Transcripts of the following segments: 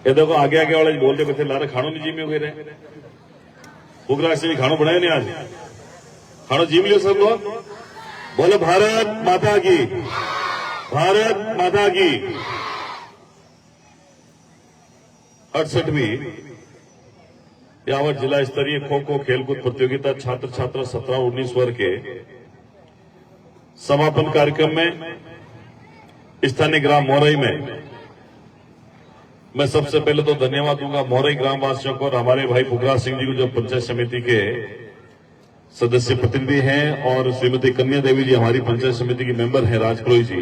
ये देखो आगे आगे वाले बोलते थे लारे खानो नहीं जीमे हुए रहे पुगराज से खानो बनाए नहीं आज खानो जीम लियो सब लोग बोले भारत माता की 68वीं यावत जिला स्तरीय खो खो खेलकूद प्रतियोगिता छात्र छात्रा 17-19 वर्ग के समापन कार्यक्रम में स्थानीय ग्राम मोरई में मैं सबसे पहले तो धन्यवाद दूंगा मोरई ग्राम वासियों को और हमारे भाई पुगराज सिंह जी को जो पंचायत समिति के सदस्य प्रतिनिधि हैं और श्रीमती कन्या देवी जी हमारी पंचायत समिति की मेंबर हैं राजपुरोही जी।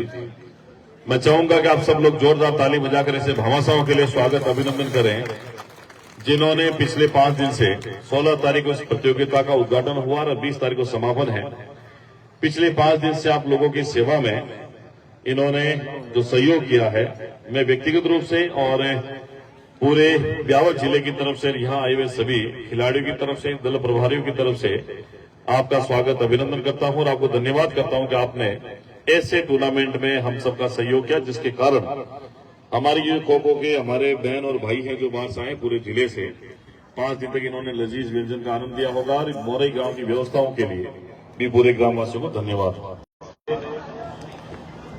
मैं चाहूंगा कि आप सब लोग जोरदार ताली बजाकर ऐसे भामाशाहों के लिए स्वागत अभिनंदन करें जिन्होंने पिछले 5 दिन से 16 तारीख को इस प्रतियोगिता का उद्घाटन हुआ और 20 तारीख को समापन है। पिछले 5 दिन से आप लोगों की सेवा में इन्होंने जो सहयोग किया है मैं व्यक्तिगत रूप से और पूरे ब्यावर जिले की तरफ से यहाँ आए हुए सभी खिलाड़ियों की तरफ से दल प्रभारियों की तरफ से आपका स्वागत अभिनंदन करता हूँ और आपको धन्यवाद करता हूँ कि आपने ऐसे टूर्नामेंट में हम सबका सहयोग किया जिसके कारण हमारे ये खो खो के हमारे बहन और भाई हैं जो बाहर से आए पूरे जिले से 5 दिन तक इन्होंने लजीज व्यंजन का आनंद दिया होगा और मोरई गांव की व्यवस्थाओं के लिए भी पूरे ग्रामवासियों को धन्यवाद।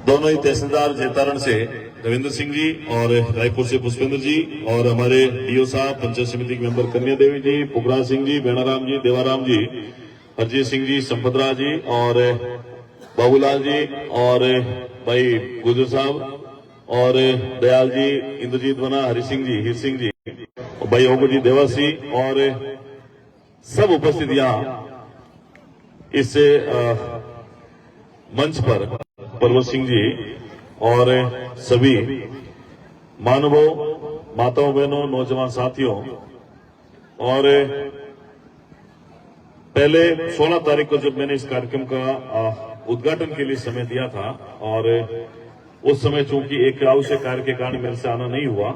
दोनों ही तहसीलदार जैतारण से रविंद्र सिंह जी और रायपुर से पुष्पेंद्र जी और हमारे डीओ साहब पंचायत समिति के मेंबर कन्या देवी जी पुगराज सिंह जी बेणाराम जी देवाराम जी हरजीत सिंह जी संपतराज जी और बाबूलाल जी और भाई गुजर साहब और दयाल जी इंद्रजीत वना हरि सिंह जी हीर सिंह जी और भाई ओगो जी देवासी और सब उपस्थित यहाँ इस मंच पर पर्वत सिंह जी और सभी मानवों माताओं बहनों नौजवान साथियों और पहले 16 तारीख को जब मैंने इस कार्यक्रम का उद्घाटन के लिए समय दिया था और उस समय चूंकि एक आवश्यक कार्य के कारण मेरे से आना नहीं हुआ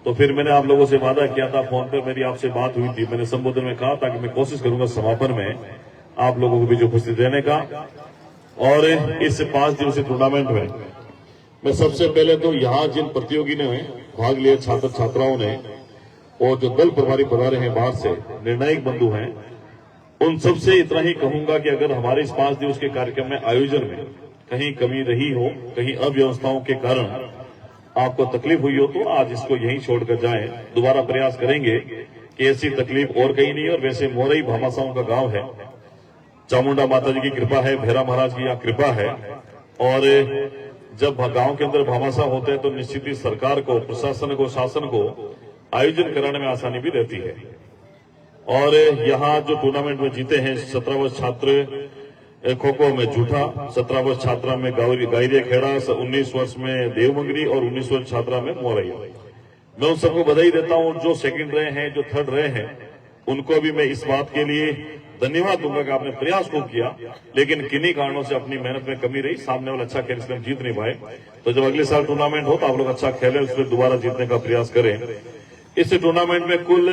तो फिर मैंने आप लोगों से वादा किया था फोन पर मेरी आपसे बात हुई थी मैंने संबोधन में कहा था कि मैं कोशिश करूंगा समापन में आप लोगों को भी जो उपस्थित रहने का और इस 5 दिवसीय टूर्नामेंट में मैं सबसे पहले तो यहाँ जिन प्रतियोगी ने भाग लिया छात्र छात्राओं ने और जो दल प्रभारी पधारे हैं बाहर से निर्णायक बंधु हैं उन सबसे इतना ही कहूंगा कि अगर हमारे इस 5 दिवस के कार्यक्रम में आयोजन में कहीं कमी रही हो कहीं अव्यवस्थाओं के कारण आपको तकलीफ हुई हो तो आज इसको यहीं छोड़कर जाएं दोबारा प्रयास करेंगे कि ऐसी तकलीफ और कहीं नहीं और वैसे मोरई भामाशाहों का गांव है चामुंडा माता जी की कृपा है भैरा महाराज की यहाँ कृपा है और जब गांव के अंदर भामाशाह होते हैं तो निश्चित ही सरकार को प्रशासन को शासन को आयोजन कराने में आसानी भी रहती है और यहाँ जो टूर्नामेंट में जीते हैं 17 वर्ष छात्र खो खो में जूठा 17 वर्ष छात्रा में गायरिया खेड़ा 19 वर्ष में देवमंगरी और 19 वर्ष छात्रा में मोरई। मैं उन सबको बधाई देता हूँ जो सेकंड रहे हैं जो थर्ड रहे हैं उनको भी मैं इस बात के लिए धन्यवाद दूंगा कि आपने प्रयास खूब किया लेकिन किन्हीं कारणों से अपनी मेहनत में कमी रही सामने वाला अच्छा खेल इसलिए हम जीत नहीं पाए तो जब अगले साल टूर्नामेंट हो तो आप लोग अच्छा खेलें उसमें दोबारा जीतने का प्रयास करें। इस टूर्नामेंट में कुल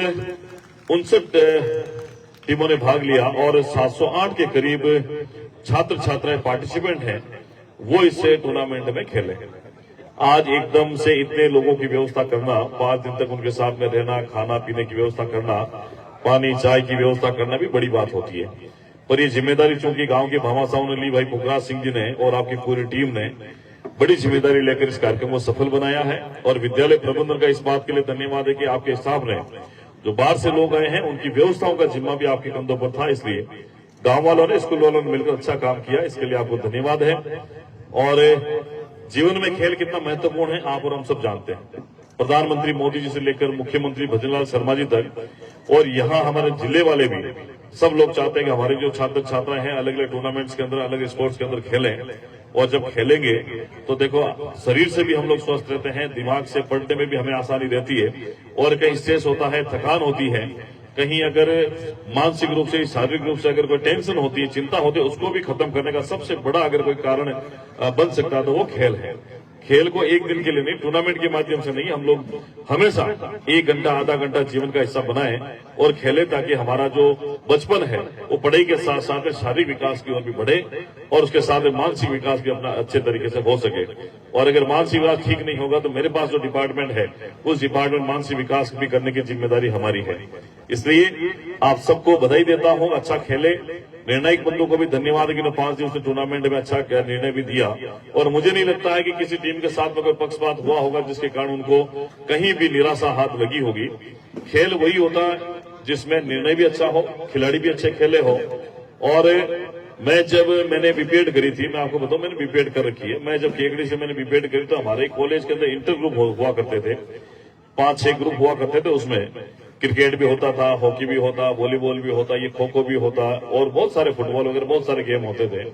59 टीमों ने भाग लिया और 708 के करीब छात्र छात्राएं पार्टिसिपेंट हैं वो इस टूर्नामेंट में खेले। आज एकदम से इतने लोगों की व्यवस्था करना 5 दिन तक उनके साथ में रहना खाना पीने की व्यवस्था करना पानी चाय की व्यवस्था करना भी बड़ी बात होती है पर ये जिम्मेदारी चूंकि गांव के भामाशाहों ने ली भाई पुगराज सिंह जी ने और आपकी पूरी टीम ने बड़ी जिम्मेदारी लेकर इस कार्यक्रम को सफल बनाया है और विद्यालय प्रबंधन का इस बात के लिए धन्यवाद है कि आपके स्टाफ ने जो बाहर से लोग आए हैं उनकी व्यवस्थाओं का जिम्मा भी आपके कंधों पर था इसलिए गांव वालों ने स्कूल वालों ने मिलकर अच्छा काम किया इसके लिए आपको धन्यवाद है। और जीवन में खेल कितना महत्वपूर्ण है आप और हम सब जानते हैं प्रधानमंत्री मोदी जी से लेकर मुख्यमंत्री भजनलाल शर्मा जी तक और यहाँ हमारे जिले वाले भी सब लोग चाहते हैं कि हमारे जो छात्र छात्राएं हैं अलग अलग टूर्नामेंट्स के अंदर अलग स्पोर्ट्स के अंदर खेलें और जब खेलेंगे तो देखो शरीर से भी हम लोग स्वस्थ रहते हैं दिमाग से पढ़ने में भी हमें आसानी रहती है और कहीं स्ट्रेस होता है थकान होती है कहीं अगर मानसिक रूप से शारीरिक रूप से अगर कोई टेंशन होती है चिंता होती है उसको भी खत्म करने का सबसे बड़ा अगर कोई कारण बन सकता है तो वो खेल है। खेल को एक दिन के लिए नहीं, टूर्नामेंट के माध्यम से नहीं, हम लोग हमेशा 1 घंटा आधा घंटा जीवन का हिस्सा बनाएं और खेलें, ताकि हमारा जो बचपन है वो पढ़ाई के साथ साथ शारीरिक विकास की ओर भी बढ़े और उसके साथ मानसिक विकास भी अपना अच्छे तरीके से हो सके। और अगर मानसिक विकास ठीक नहीं होगा तो मेरे पास जो डिपार्टमेंट है उस डिपार्टमेंट मानसिक विकास भी करने की जिम्मेदारी हमारी है। इसलिए आप सबको बधाई देता हूं, अच्छा खेले। निर्णायक बंधु को भी धन्यवाद कि 5 दिवसीय टूर्नामेंट में अच्छा निर्णय भी दिया, और मुझे नहीं लगता है कि किसी टीम के साथ में कोई पक्षपात हुआ होगा जिसके कारण उनको कहीं भी निराशा हाथ लगी होगी। खेल वही होता है जिसमें निर्णय भी अच्छा हो, खिलाड़ी भी अच्छे खेले हो। और मैंने बीपीएड करी थी, मैं आपको बताऊं मैंने बीपीएड कर रखी है। मैं जब केकड़ी से मैंने बीपीएड करी तो हमारे कॉलेज के अंदर इंटर ग्रुप हुआ करते थे, 5-6 ग्रुप हुआ करते थे। उसमें क्रिकेट भी होता था, हॉकी भी होता, वॉलीबॉल भी होता, ये खो खो भी होता और बहुत सारे फुटबॉल वगैरह बहुत सारे गेम होते थे।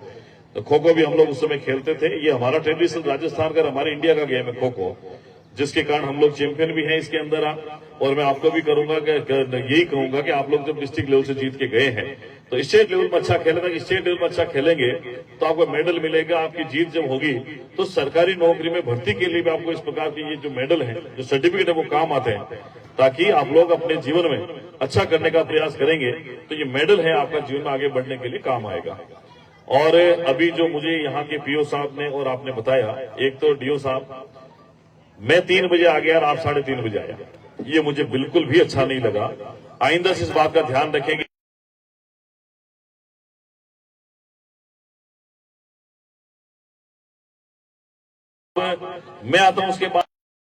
तो खो खो भी हम लोग उस समय खेलते थे। ये हमारा ट्रेडिशनल राजस्थान का, हमारे इंडिया का गेम है खो खो, जिसके कारण हम लोग चैंपियन भी हैं इसके अंदर। और मैं आपको भी करूंगा कि यही कहूंगा कि आप लोग जब डिस्ट्रिक्ट लेवल से जीत के गए हैं तो स्टेट लेवल में अच्छा खेलेगा। स्टेट लेवल में अच्छा खेलेंगे तो आपको मेडल मिलेगा। आपकी जीत जब होगी तो सरकारी नौकरी में भर्ती के लिए भी आपको इस प्रकार की ये जो मेडल है, जो सर्टिफिकेट है, वो काम आते हैं, ताकि आप लोग अपने जीवन में अच्छा करने का प्रयास करेंगे तो ये मेडल है आपका जीवन में आगे बढ़ने के लिए काम आएगा। और अभी जो मुझे यहाँ के पीओ साहब ने और आपने बताया, एक तो डीओ साहब, मैं 3 बजे आ गया और आप 3:30 बजे आया, ये मुझे बिल्कुल भी अच्छा नहीं लगा। आइंदा से इस बात का ध्यान रखेंगे। मैं आता हूं उसके बाद